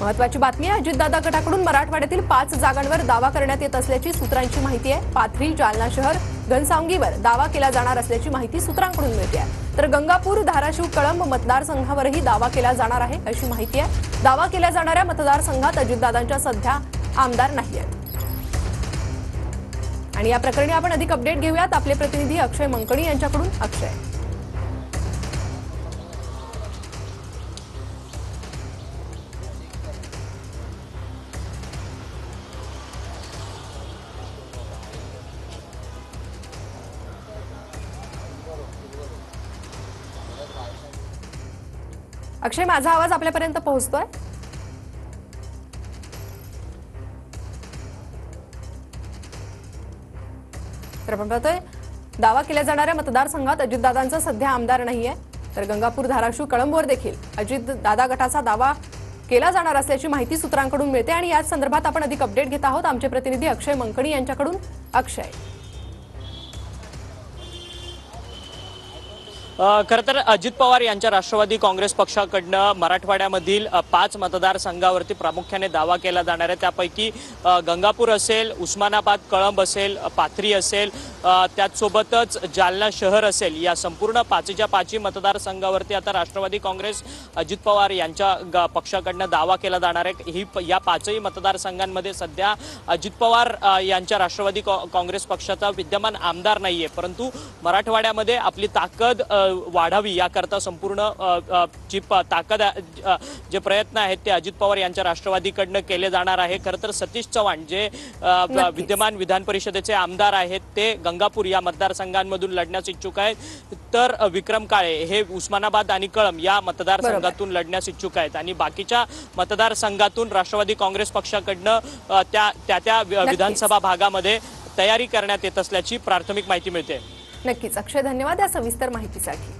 महत्त्वाची बातमी आहे। अजितदादा गटाकडून मराठवाड्यातील 5 जागांवर दावा करण्यात येत असल्याची सूत्रांची माहिती आहे। पाथरी, जालना शहर, घनसावंगीवर दावा केला जाणार असल्याची माहिती सूत्रांकडून मिळते आहे। तर गंगापूर, धाराशिव, कळंब मतदारसंघावरही दावा केला जाणार आहे अशी माहिती आहे। दावा केल्या जाणाऱ्या मतदारसंघात अजितदादांच्या सध्या आमदार नाही आहेत। आणि या प्रकरणी आपण अधिक अपडेट घेऊयात आपले प्रतिनिधी अक्षय मंकणी यांच्याकडून। अक्षय, अक्षय, माझा आवाज आपल्यापर्यंत पोहोचतोय? तर आपण पाहतोय दावा केल्या जाणाऱ्या मतदारसंघात अजितदादांचा सध्या आमदार नाहीये। तर गंगापूर, धाराशिव, कळंबवर देखील अजितदादा गटाचा दावा केला जाणार असल्याची माहिती सूत्रांकडून मिळते आणि याच संदर्भात आपण अधिक अपडेट घेत आहोत आमचे प्रतिनिधी अक्षय मंकणी यांच्याकडून। अक्षय, खरं तर अजित पवार यांच्या राष्ट्रवादी काँग्रेस पक्षाकडनं मराठवाड्यामधील 5 मतदारसंघावरती प्रामुख्याने दावा केला जाणार आहे। त्यापैकी गंगापूर असेल, उस्मानाबाद, कळंब असेल, पाथरी असेल, त्याचसोबतच जालना शहर असेल, या संपूर्ण 5च्या 5 मतदारसंघावरती आता राष्ट्रवादी काँग्रेस अजित पवार यांच्या पक्षाकडनं दावा केला जाणार आहे। या 5ही मतदारसंघांमध्ये सध्या अजित पवार यांच्या राष्ट्रवादी काँग्रेस पक्षाचा विद्यमान आमदार नाहीये, परंतु मराठवाड्यामध्ये आपली ताकद वाढावी याकरता संपूर्ण जी ताकद जे प्रयत्न आहेत ते अजित पवार यांच्या राष्ट्रवादीकडनं केले जाणार आहे। खरं तर सतीश चव्हाण जे विद्यमान विधान परिषदेचे आमदार आहेत ते गंगापूर या मतदारसंघांमधून लढण्यास इच्छुक आहेत, तर विक्रम काळे हे उस्मानाबाद आणि कळंब या मतदारसंघातून लढण्यास इच्छुक आहेत आणि बाकीच्या मतदारसंघातूून राष्ट्रवादी काँग्रेस पक्षाकडनं त्या विधानसभा भागामध्ये तयारी करण्यात येत असल्याची प्राथमिक माहिती मिळते। नक्कीच अक्षय, धन्यवाद या सविस्तर माहितीसाठी।